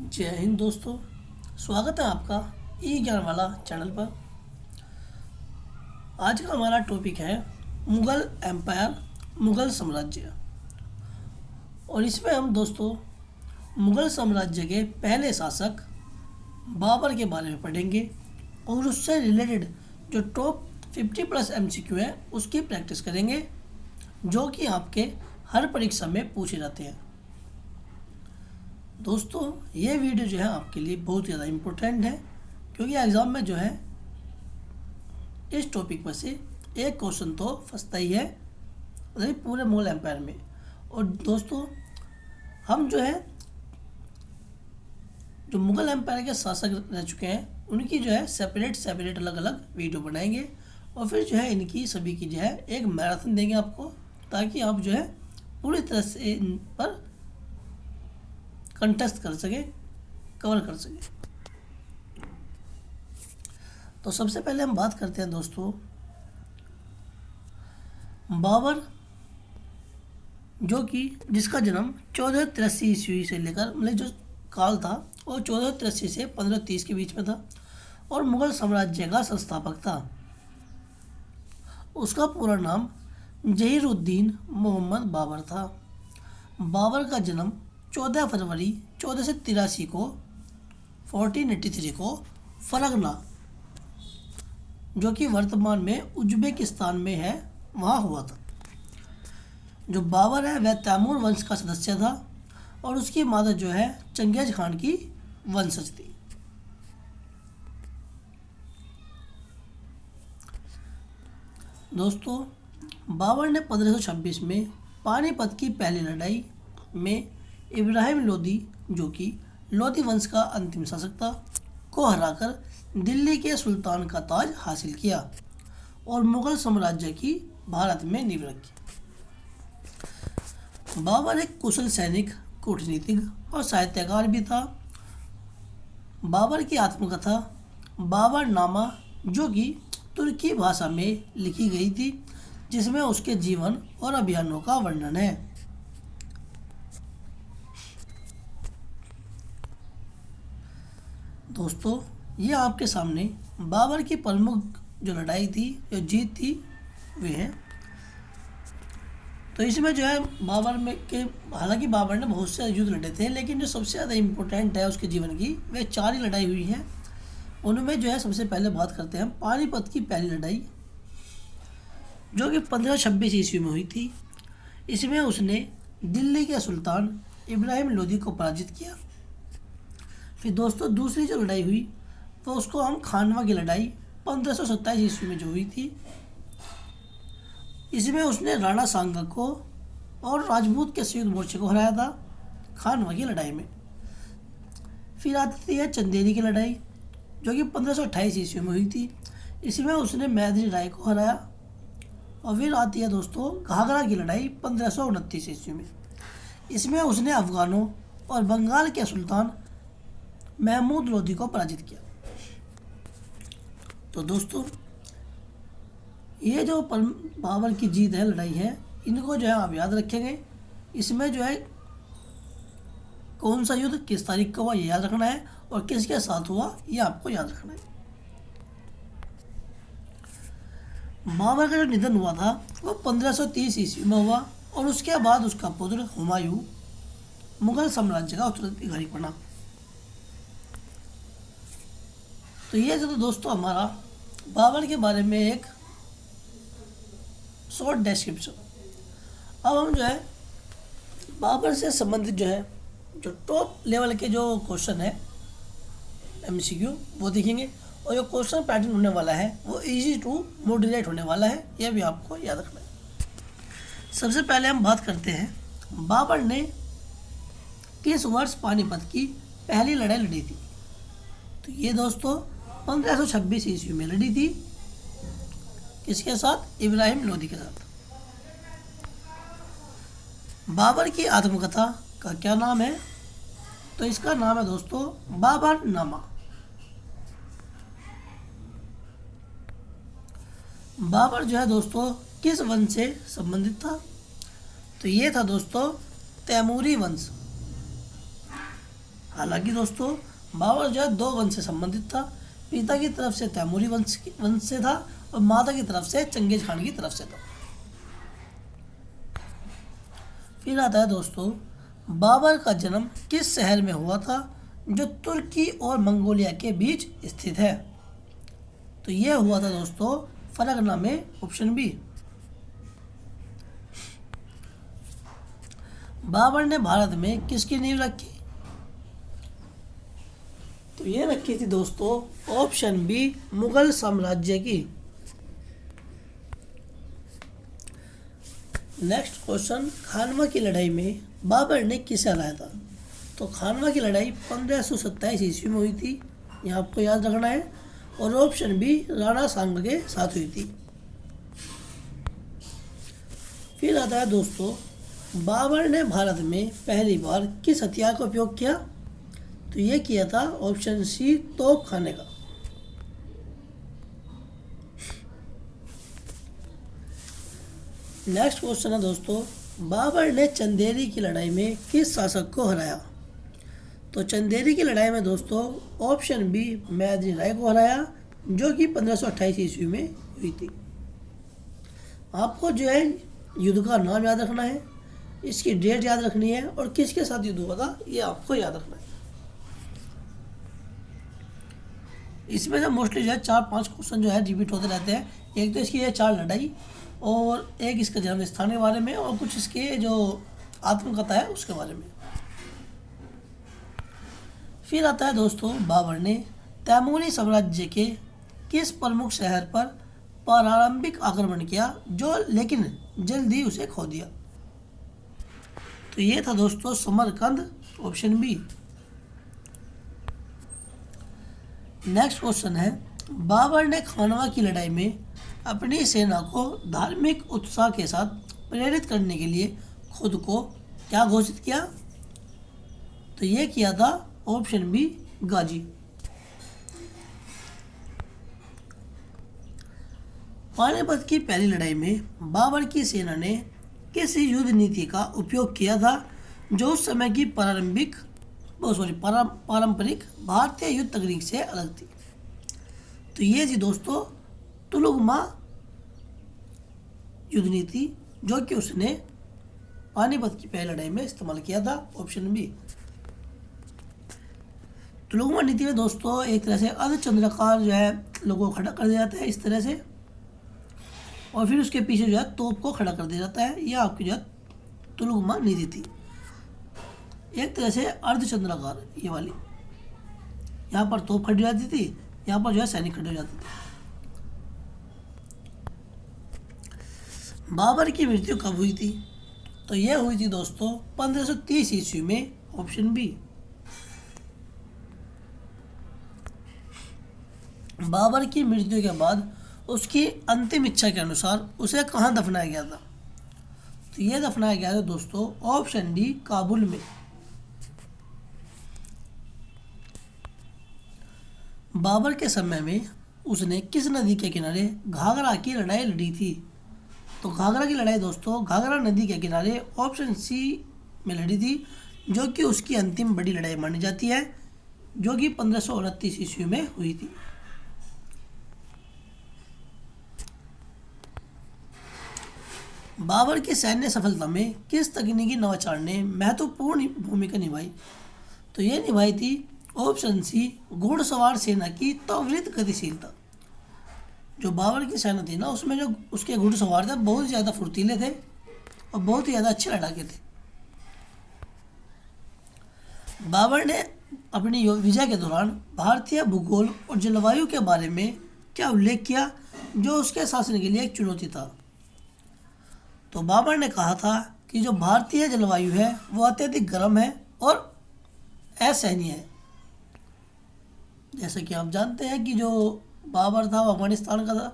जय हिंद दोस्तों। स्वागत है आपका ई ज्ञान वाला चैनल पर। आज का हमारा टॉपिक है मुग़ल एम्पायर, मुग़ल साम्राज्य। और इसमें हम दोस्तों मुग़ल साम्राज्य के पहले शासक बाबर के बारे में पढ़ेंगे और उससे रिलेटेड जो टॉप 50+ MCQ है उसकी प्रैक्टिस करेंगे, जो कि आपके हर परीक्षा में पूछे जाते हैं। दोस्तों ये वीडियो जो है आपके लिए बहुत ज़्यादा इम्पोर्टेंट है, क्योंकि एग्ज़ाम में जो है इस टॉपिक पर से एक क्वेश्चन तो फंसता ही है पूरे मुग़ल एम्पायर में। और दोस्तों हम जो है जो मुग़ल एम्पायर के शासक रह चुके हैं उनकी जो है सेपरेट अलग अलग वीडियो बनाएंगे, और फिर जो है इनकी सभी की जो है एक मैराथन देंगे आपको, ताकि आप जो है पूरी तरह से इन पर कंटेस्ट कर सके, कवर कर सके। तो सबसे पहले हम बात करते हैं दोस्तों बाबर, जो कि जिसका जन्म 1483 ईस्वी से लेकर मतलब जो काल था वो 1483 से 1530 के बीच में था, और मुग़ल साम्राज्य का संस्थापक था। उसका पूरा नाम जहीरुद्दीन मोहम्मद बाबर था। बाबर का जन्म 14 फरवरी 1483 को 1483 को फरगना, जो कि वर्तमान में उज्बेकिस्तान में है, वहाँ हुआ था। जो बाबर है वह तैमूर वंश का सदस्य था, और उसकी माता जो है चंगेज खान की वंशज थी। दोस्तों बाबर ने 1526 में पानीपत की पहली लड़ाई में इब्राहिम लोदी, जो कि लोदी वंश का अंतिम शासक था, को हराकर दिल्ली के सुल्तान का ताज हासिल किया और मुग़ल साम्राज्य की भारत में नींव रखी। बाबर एक कुशल सैनिक, कूटनीतिज्ञ और साहित्यकार भी था। बाबर की आत्मकथा बाबर नामा, जो कि तुर्की भाषा में लिखी गई थी, जिसमें उसके जीवन और अभियानों का वर्णन है। दोस्तों ये आपके सामने बाबर की प्रमुख जो लड़ाई थी, जो जीत थी, वे है। तो इसमें जो है बाबर में के हालांकि बाबर ने बहुत से युद्ध लड़े थे, लेकिन जो सबसे ज़्यादा इम्पोर्टेंट है उसके जीवन की, वे 4 ही लड़ाई हुई हैं। उनमें जो है सबसे पहले बात करते हैं पानीपत की पहली लड़ाई, जो कि 1526 ईस्वी में हुई थी। इसमें उसने दिल्ली के सुल्तान इब्राहिम लोदी को पराजित किया। फिर दोस्तों दूसरी जो लड़ाई हुई तो उसको हम खानवा की लड़ाई 1527 ईस्वी में जो हुई थी। इसमें उसने राणा सांगा को और राजपूत के संयुक्त मोर्चे को हराया था खानवा की लड़ाई में। फिर आती है चंदेरी की लड़ाई, जो कि 1528 ईस्वी में हुई थी। इसमें उसने मैदनी राय को हराया। और फिर आती है दोस्तों घाघरा की लड़ाई 1529 ईस्वी में। इसमें उसने अफगानों और बंगाल के सुल्तान महमूद लोदी को पराजित किया। तो दोस्तों ये जो बाबर की जीत है, लड़ाई है, इनको जो है आप याद रखेंगे। इसमें जो है कौन सा युद्ध किस तारीख को हुआ ये याद रखना है, और किसके साथ हुआ ये आपको याद रखना है। बाबर का जो निधन हुआ था वो 1530 ईस्वी में हुआ, और उसके बाद उसका पुत्र हुमायूं मुग़ल साम्राज्य का उत्तराधिकारी बना। तो ये जो दोस्तों हमारा बाबर के बारे में एक शॉर्ट डिस्क्रिप्शन। अब हम जो है बाबर से संबंधित जो है जो टॉप लेवल के जो क्वेश्चन है MCQ वो देखेंगे, और जो क्वेश्चन पैटर्न होने वाला है वो इजी टू मॉडरेट होने वाला है, यह भी आपको याद रखना है। सबसे पहले हम बात करते हैं बाबर ने किस वर्ष पानीपत की पहली लड़ाई लड़ी थी। तो ये दोस्तों 1526 ईस्वी में लड़ी थी। किसके साथ? इब्राहिम लोदी के साथ। बाबर की आत्मकथा का क्या नाम है? तो इसका नाम है दोस्तों बाबर नामा। बाबर जो है दोस्तों किस वंश से संबंधित था? तो ये था दोस्तों तैमूरी वंश। हालांकि दोस्तों बाबर जो है दो वंश से संबंधित था। पिता की तरफ से तैमूरी वंश से था और माता की तरफ से चंगेज खान की तरफ से था। फिर आता है दोस्तों, बाबर का जन्म किस शहर में हुआ था जो तुर्की और मंगोलिया के बीच स्थित है? तो यह हुआ था दोस्तों फरगना में, ऑप्शन बी। बाबर ने भारत में किसकी नींव रखी? तो ये रखी थी दोस्तों ऑप्शन बी, मुगल साम्राज्य की। नेक्स्ट क्वेश्चन, खानवा की लड़ाई में बाबर ने किसे हराया था? तो खानवा की लड़ाई 1527 ईस्वी में हुई थी, यह आपको याद रखना है। और ऑप्शन बी, राणा सांगा के साथ हुई थी। फिर आता है दोस्तों, बाबर ने भारत में पहली बार किस हथियार का उपयोग किया? तो ये किया था ऑप्शन सी, तोप खाने का। नेक्स्ट क्वेश्चन है दोस्तों, बाबर ने चंदेरी की लड़ाई में किस शासक को हराया? तो चंदेरी की लड़ाई में दोस्तों ऑप्शन बी, मैत्री राय को हराया, जो कि 1528 ईस्वी में हुई थी। आपको जो है युद्ध का नाम याद रखना है, इसकी डेट याद रखनी है और किसके साथ युद्ध हुआ था ये आपको याद रखना है। इसमें से मोस्टली जो है 4-5 क्वेश्चन जो है रिपीट होते रहते हैं। एक तो इसकी है 4 लड़ाई, और एक इसके जन्म स्थान के बारे में, और कुछ इसके जो आत्मकथा है उसके बारे में। फिर आता है दोस्तों, बाबर ने तैमूरी साम्राज्य के किस प्रमुख शहर पर प्रारंभिक आक्रमण किया, जो लेकिन जल्दी उसे खो दिया? तो ये था दोस्तों Samarkand, option B. Next question है, बाबर ने खानवा की लड़ाई में अपनी सेना को धार्मिक उत्साह के साथ प्रेरित करने के लिए खुद को क्या घोषित किया? तो ये किया था ऑप्शन बी, गाजी। पानीपत की पहली लड़ाई में बाबर की सेना ने किस युद्ध नीति का उपयोग किया था जो उस समय की पारंपरिक भारतीय युद्ध तकनीक से अलग थी? तो ये थी दोस्तों तुलुगमा युद्ध नीति, जो कि उसने पानीपत की पहली लड़ाई में इस्तेमाल किया था, ऑप्शन बी। तुलुगमा नीति में दोस्तों एक तरह से अर्धचंद्राकार जो है लोगों को खड़ा कर दिया जाता है इस तरह से, और फिर उसके पीछे जो है तोप को खड़ा कर दिया जाता है। यह आपकी जो है तुलुगमा नीति थी, एक तरह से अर्धचंद्राकार ये वाली। यहाँ पर तोप खड़ी हो जाती थी, यहाँ पर जो है सैनिक खड़े हो जाते थे। बाबर की मृत्यु कब हुई थी? तो यह हुई थी दोस्तों 1530 ईस्वी में, ऑप्शन बी। बाबर की मृत्यु के बाद उसकी अंतिम इच्छा के अनुसार उसे कहाँ दफनाया गया था? तो यह दफनाया गया था दोस्तों ऑप्शन डी, काबुल में। बाबर के समय में उसने किस नदी के किनारे घाघरा की लड़ाई लड़ी थी? तो घाघरा की लड़ाई दोस्तों घाघरा नदी के किनारे, ऑप्शन सी में लड़ी थी, जो कि उसकी अंतिम बड़ी लड़ाई मानी जाती है, जो कि 1529 ईस्वी में हुई थी। बाबर की सैन्य सफलता में किस तकनीकी नवाचार ने महत्वपूर्ण भूमिका निभाई? तो ये निभाई थी ऑप्शन सी, घुड़सवार सेना की त्वरित गतिशीलता। जो बाबर की सेना थी ना, उसमें जो उसके घुड़सवार थे बहुत ज़्यादा फुर्तीले थे और बहुत ही ज़्यादा अच्छे लड़ाके थे। बाबर ने अपनी विजय के दौरान भारतीय भूगोल और जलवायु के बारे में क्या उल्लेख किया, जो उसके शासन के लिए एक चुनौती था? तो बाबर ने कहा था कि जो भारतीय जलवायु है वो अत्यधिक गर्म है और असहनीय है। जैसे कि आप जानते हैं कि जो बाबर था वो अफगानिस्तान का था,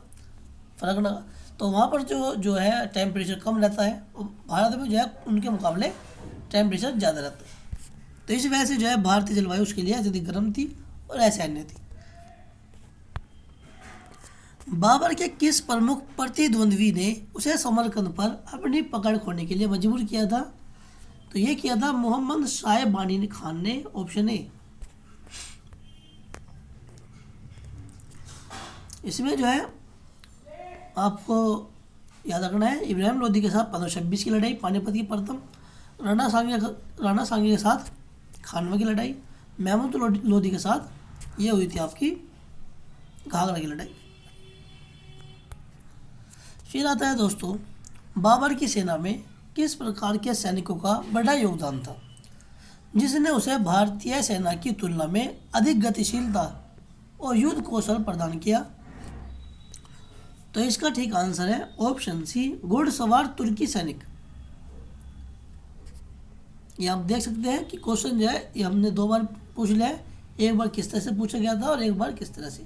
फरगना का, तो वहाँ पर जो है टेम्परेचर कम रहता है और भारत में जो है उनके मुकाबले टेम्परेचर ज़्यादा रहता है। तो इस वजह से जो है भारतीय जलवायु उसके लिए अत्यधिक गर्म थी और असहनीय थी। बाबर के किस प्रमुख प्रतिद्वंद्वी ने उसे समरकंद पर अपनी पकड़ खोने के लिए मजबूर किया था? तो ये किया था मोहम्मद शाह बानी खान ने, ऑप्शन ए। इसमें जो है आपको याद रखना है, इब्राहिम लोदी के साथ 1526 की लड़ाई पानीपत की प्रथम, राणा सांगे के साथ खानवा की लड़ाई, महमूद लोदी के साथ ये हुई थी आपकी घाघरा की लड़ाई। फिर आता है दोस्तों, बाबर की सेना में किस प्रकार के सैनिकों का बड़ा योगदान था जिसने उसे भारतीय सेना की तुलना में अधिक गतिशीलता और युद्ध कौशल प्रदान किया? तो इसका ठीक आंसर है ऑप्शन सी, घुड़सवार तुर्की सैनिक। ये आप देख सकते हैं कि क्वेश्चन जो है ये हमने 2 बार पूछ लिया है, एक बार किस तरह से पूछा गया था और एक बार किस तरह से।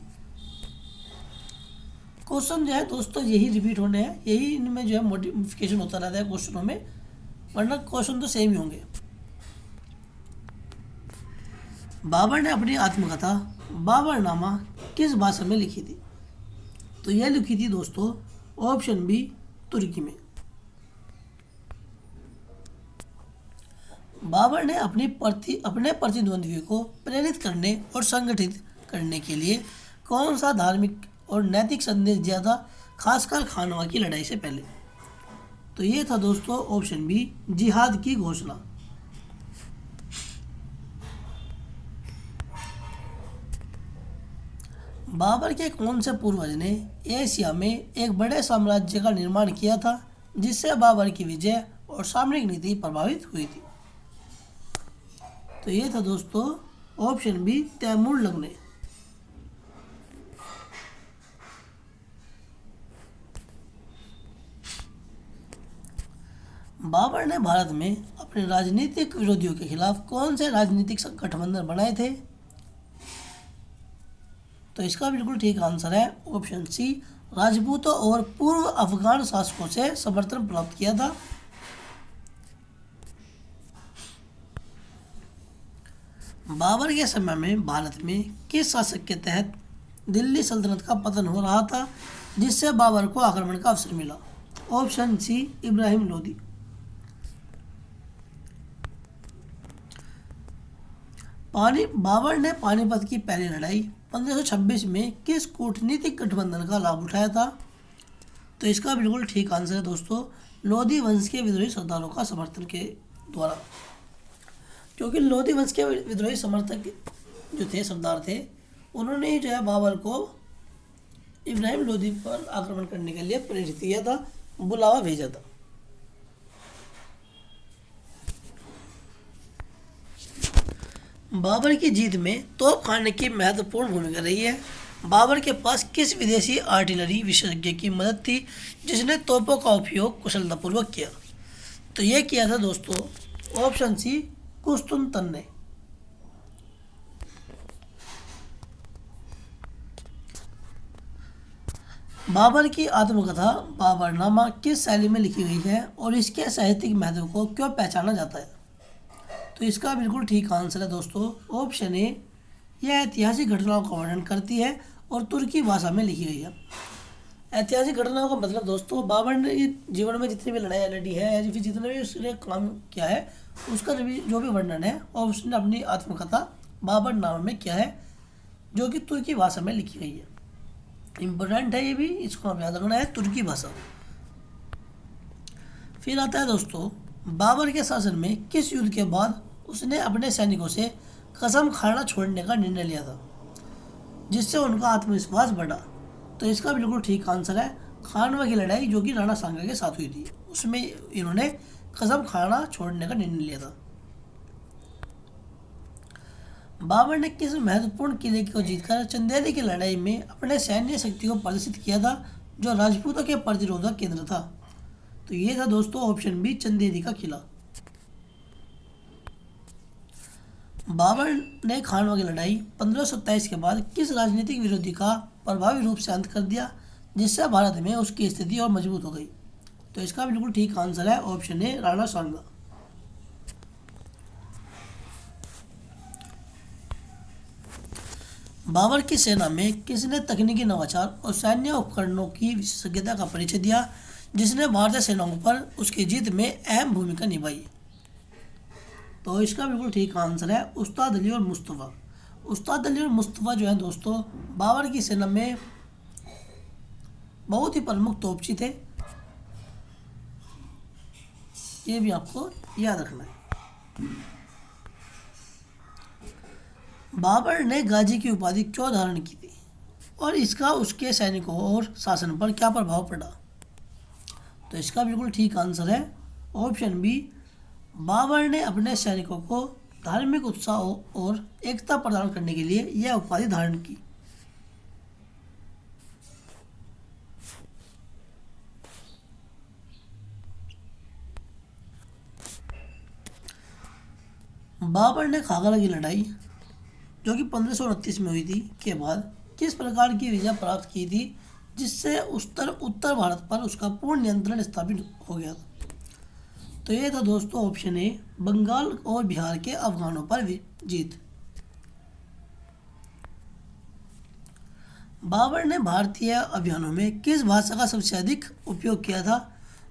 क्वेश्चन जो है दोस्तों यही रिपीट होने हैं, यही इनमें जो है मॉडिफिकेशन होता रहता है क्वेश्चनों में, वरना क्वेश्चन तो सेम ही होंगे। बाबर ने अपनी आत्मकथा बाबरनामा किस भाषा में लिखी थी? तो यह लिखी थी दोस्तों ऑप्शन बी, तुर्की में। बाबर ने अपने प्रतिद्वंद्वियों को प्रेरित करने और संगठित करने के लिए कौन सा धार्मिक और नैतिक संदेश दिया था, खासकर खानवा की लड़ाई से पहले? तो ये था दोस्तों ऑप्शन बी, जिहाद की घोषणा। बाबर के कौन से पूर्वज ने एशिया में एक बड़े साम्राज्य का निर्माण किया था जिससे बाबर की विजय और सामरिक नीति प्रभावित हुई थी? तो ये था दोस्तों ऑप्शन बी, तैमूर लंग ने। बाबर ने भारत में अपने राजनीतिक विरोधियों के खिलाफ कौन से राजनीतिक गठबंधन बनाए थे? तो इसका बिल्कुल ठीक आंसर है ऑप्शन सी, राजपूतों और पूर्व अफगान शासकों से समर्थन प्राप्त किया था। बाबर के समय में भारत में किस शासक के तहत दिल्ली सल्तनत का पतन हो रहा था जिससे बाबर को आक्रमण का अवसर मिला? Option C, Ibrahim Lodi. बाबर ने पानीपत की पहली लड़ाई 1526 में किस कूटनीतिक गठबंधन का लाभ उठाया था? तो इसका बिल्कुल ठीक आंसर है दोस्तों, लोधी वंश के विद्रोही सरदारों का समर्थन के द्वारा। क्योंकि लोधी वंश के विद्रोही समर्थक जो थे, सरदार थे, उन्होंने ही जो है बाबर को इब्राहिम लोधी पर आक्रमण करने के लिए प्रेरित किया था, बुलावा भेजा था। बाबर की जीत में तोप खाने की महत्वपूर्ण भूमिका रही है। बाबर के पास किस विदेशी आर्टिलरी विशेषज्ञ की मदद थी जिसने तोपों का उपयोग कुशलतापूर्वक किया? तो यह किया था दोस्तों ऑप्शन सी, कुस्तुनतन ने। बाबर की आत्मकथा बाबरनामा किस शैली में लिखी गई है और इसके साहित्यिक महत्व को क्यों पहचाना जाता है? तो इसका बिल्कुल ठीक आंसर है दोस्तों ऑप्शन ए, यह ऐतिहासिक घटनाओं का वर्णन करती है और तुर्की भाषा में लिखी गई है। ऐतिहासिक घटनाओं का मतलब दोस्तों, बाबर ने जीवन में जितनी भी लड़ाई लड़ी है या फिर जितने भी उसने काम किया है उसका जो भी वर्णन है और उसने अपनी आत्मकथा बाबरनामा में किया है, जो कि तुर्की भाषा में लिखी गई है। इम्पोर्टेंट है ये भी, इसको हम याद रखना है, तुर्की भाषा। फिर आता है दोस्तों, बाबर के शासन में किस युद्ध के बाद उसने अपने सैनिकों से कसम खाना छोड़ने का निर्णय लिया था जिससे उनका आत्मविश्वास बढ़ा? तो इसका बिल्कुल ठीक आंसर है खानवा की लड़ाई, जो कि राणा सांगा के साथ हुई थी, उसमें इन्होंने कसम खाना छोड़ने का निर्णय लिया था। बाबर ने किस महत्वपूर्ण किले को जीतकर चंदेरी की लड़ाई में अपने सैन्य शक्ति को प्रदर्शित किया था जो राजपूतों के प्रतिरोधक केंद्र था? तो ये था दोस्तों ऑप्शन बी, चंदेरी का किला। बाबर ने खानवा की लड़ाई 1527 के बाद किस राजनीतिक विरोधी का प्रभावी रूप से अंत कर दिया जिससे भारत में उसकी स्थिति और मजबूत हो गई? तो इसका बिल्कुल ठीक आंसर है ऑप्शन ए, राणा सांगा। बाबर की सेना में किसने तकनीकी नवाचार और सैन्य उपकरणों की विशेषज्ञता का परिचय दिया जिसने भारतीय सेनाओं पर उसकी जीत में अहम भूमिका निभाई? तो इसका बिल्कुल ठीक आंसर है उस्ताद अली और मुस्तफ़ा। उस्ताद अली और मुस्तफ़ा जो है दोस्तों बाबर की सेना में बहुत ही प्रमुख तोपची थे, ये भी आपको याद रखना है। बाबर ने गाजी की उपाधि क्यों धारण की थी और इसका उसके सैनिकों और शासन पर क्या प्रभाव पड़ा? तो इसका बिल्कुल ठीक आंसर है ऑप्शन बी, बाबर ने अपने सैनिकों को धार्मिक उत्साह और एकता प्रदान करने के लिए यह उपाधि धारण की। बाबर ने खागरा की लड़ाई जो कि 1529 में हुई थी के बाद किस प्रकार की विजय प्राप्त की थी जिससे उत्तर भारत पर उसका पूर्ण नियंत्रण स्थापित हो गया था? तो ये था दोस्तों ऑप्शन ए, बंगाल और बिहार के अफगानों पर जीत। बाबर ने भारतीय अभियानों में किस भाषा का सबसे अधिक उपयोग किया था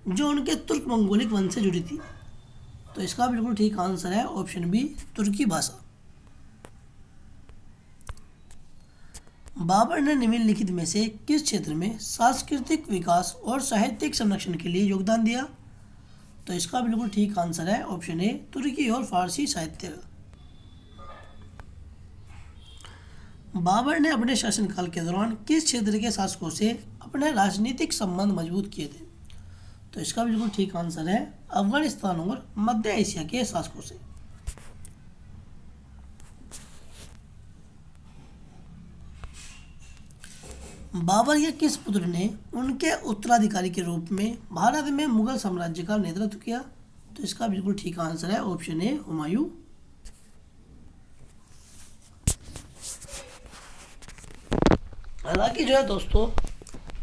जो उनके तुर्क मंगोलिक वंश से जुड़ी थी? तो इसका बिल्कुल ठीक आंसर है ऑप्शन बी, तुर्की भाषा। बाबर ने निम्नलिखित में से किस क्षेत्र में सांस्कृतिक विकास और साहित्यिक संरक्षण के लिए योगदान दिया? तो इसका बिल्कुल ठीक आंसर है ऑप्शन ए, तुर्की और फारसी साहित्य। बाबर ने अपने शासनकाल के दौरान किस क्षेत्र के शासकों से अपने राजनीतिक संबंध मजबूत किए थे? तो इसका बिल्कुल ठीक आंसर है अफगानिस्तान और मध्य एशिया के शासकों से। बाबर के किस पुत्र ने उनके उत्तराधिकारी के रूप में भारत में मुगल साम्राज्य का नेतृत्व किया? तो इसका बिल्कुल ठीक आंसर है ऑप्शन ए, हुमायूं। हालांकि जो है दोस्तों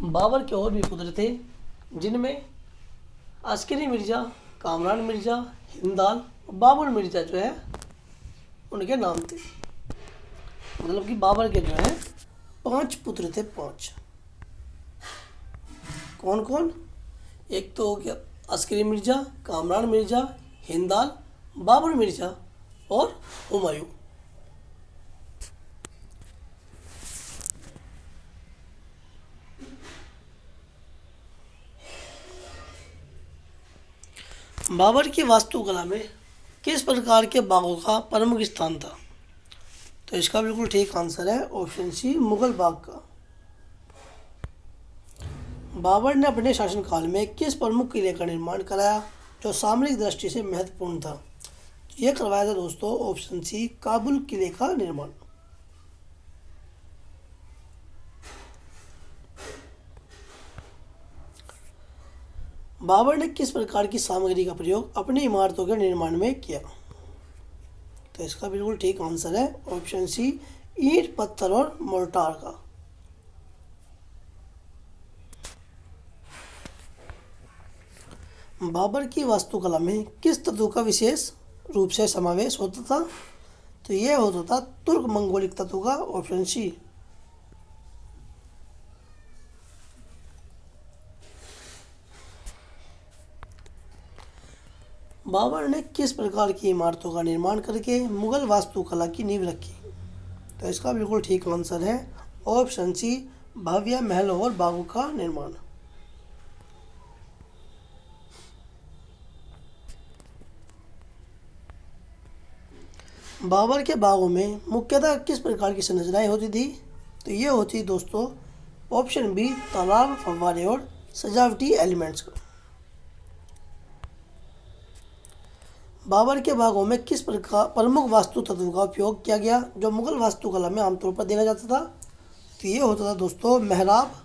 बाबर के और भी पुत्र थे जिनमें अस्करी मिर्जा, कामरान मिर्जा, हिंदाल, बाबर मिर्जा जो है उनके नाम थे। मतलब कि बाबर के जो है 5 पुत्र थे, 5। कौन कौन? एक तो हो गया अस्करी मिर्जा, कामरान मिर्जा, हिंदाल, बाबर मिर्जा और हुमायूं। बाबर की वास्तुकला में किस प्रकार के बागों का प्रमुख स्थान था? तो इसका बिल्कुल ठीक आंसर है ऑप्शन सी, मुगल बाग का। बाबर ने अपने शासनकाल में किस प्रमुख किले का निर्माण कराया जो सामरिक दृष्टि से महत्वपूर्ण था? यह करवाया था दोस्तों ऑप्शन सी, काबुल किले का निर्माण। बाबर ने किस प्रकार की सामग्री का प्रयोग अपनी इमारतों के निर्माण में किया? तो इसका बिल्कुल ठीक आंसर है ऑप्शन सी, ईंट, पत्थर और मोर्टार का। बाबर की वास्तुकला में किस तत्व का विशेष रूप से समावेश होता था? तो यह होता था तुर्क मंगोलिक तत्व का, ऑप्शन सी। बाबर ने किस प्रकार की इमारतों का निर्माण करके मुगल वास्तुकला की नींव रखी? तो इसका बिल्कुल ठीक आंसर है ऑप्शन सी, भव्य महलों और बागों का निर्माण। बाबर के बागों में मुख्यतः किस प्रकार की संरचनाएं होती थी? तो ये होती दोस्तों ऑप्शन बी, तालाब, फव्वारे और सजावटी एलिमेंट्स का। बाबर के बागों में किस प्रकार प्रमुख वास्तु तत्व का उपयोग किया गया जो मुगल वास्तुकला में आमतौर पर देखा जाता था? तो ये होता था दोस्तों मेहराब।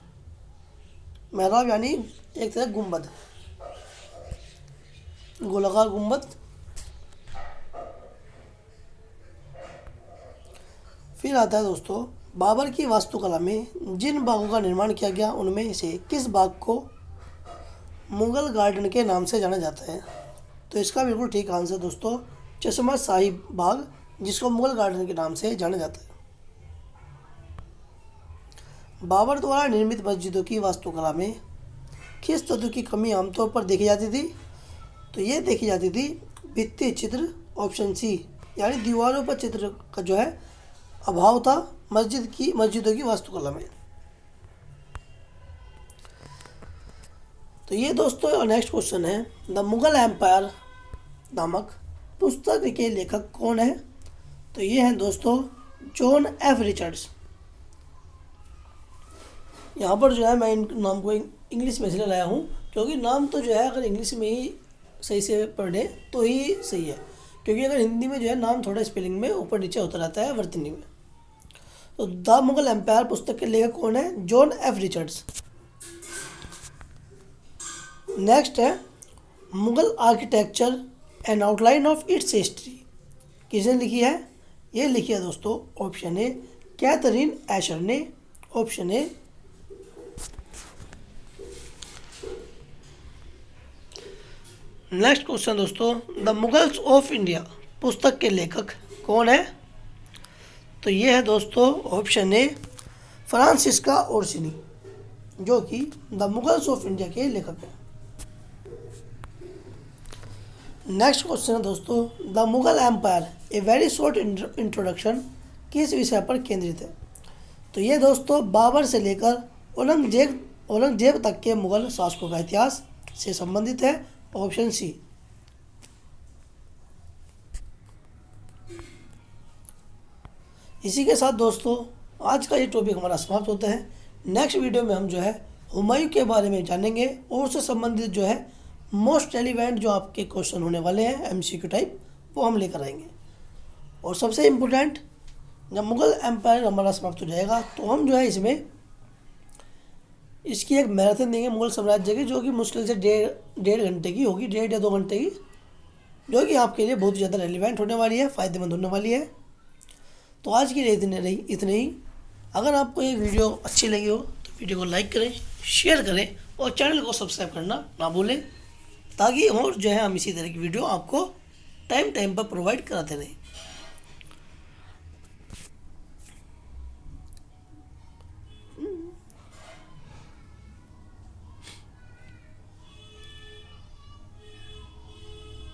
मेहराब यानी एक तरह गुंबद, गोलाकार गुंबद। फिर आता है दोस्तों बाबर की वास्तुकला में जिन बागों का निर्माण किया गया उनमें से किस बाग को मुगल गार्डन के नाम से जाना जाता है? तो इसका बिल्कुल ठीक आंसर दोस्तों चश्मा शाही बाग, जिसको मुगल गार्डन के नाम से जाना जाता है। बाबर द्वारा निर्मित मस्जिदों की वास्तुकला में किस तत्व की कमी आमतौर पर देखी जाती थी? तो ये देखी जाती थी भित्ति चित्र ऑप्शन सी, यानी दीवारों पर चित्र का जो है अभाव था मस्जिदों की वास्तुकला में। तो ये दोस्तों नेक्स्ट क्वेश्चन है, द मुगल एम्पायर नामक पुस्तक के लेखक कौन है? तो ये हैं दोस्तों जॉन एफ रिचर्ड्स। यहाँ पर जो है मैं इन नाम को इंग्लिश में इसलिए लाया हूँ क्योंकि नाम तो जो है अगर इंग्लिश में ही सही से पढ़े तो ही सही है, क्योंकि अगर हिंदी में जो है नाम थोड़ा स्पेलिंग में ऊपर नीचे होता रहता है वर्तनी में। तो द मुगल एम्पायर पुस्तक के लेखक कौन है? John F Richards. नेक्स्ट है Mughal architecture and outline of its history, किसने लिखी है? ये लिखी है दोस्तों ऑप्शन ए कैथरीन एशर ने, ऑप्शन ए। नेक्स्ट क्वेश्चन दोस्तों, द मुगल्स ऑफ इंडिया पुस्तक के लेखक कौन है? तो ये है दोस्तों ऑप्शन ए फ्रांसिस्का ओर्सिनी, जो कि द मुगल्स ऑफ इंडिया के लेखक हैं। नेक्स्ट क्वेश्चन है दोस्तों, the Mughal empire a very short introduction किस विषय पर केंद्रित है? तो ये दोस्तों बाबर से लेकर औरंगजेब तक के मुगल शासकों का इतिहास से संबंधित है, ऑप्शन सी। इसी के साथ दोस्तों आज का ये टॉपिक हमारा समाप्त होता है। नेक्स्ट वीडियो में हम जो है हुमायूं के बारे में जानेंगे और उससे संबंधित जो है मोस्ट रेलिवेंट जो आपके क्वेश्चन होने वाले हैं एमसीक्यू टाइप, वो हम लेकर आएंगे। और सबसे इम्पोर्टेंट, जब मुगल एम्पायर हमारा समाप्त हो जाएगा तो हम जो है इसमें इसकी एक मैराथन देंगे मुगल साम्राज्य की, जो कि मुश्किल से डेढ़ घंटे की होगी, 1.5 या 2 घंटे की, जो कि आपके लिए बहुत ज़्यादा रेलिवेंट होने वाली है, फ़ायदेमंद होने वाली है। तो आज के लिए इतने ही। अगर आपको ये वीडियो अच्छी लगी हो तो वीडियो को लाइक करें, शेयर करें और चैनल को सब्सक्राइब करना ना भूलें, ताकि और जो है हम इसी तरह की वीडियो आपको टाइम पर प्रोवाइड कराते रहें।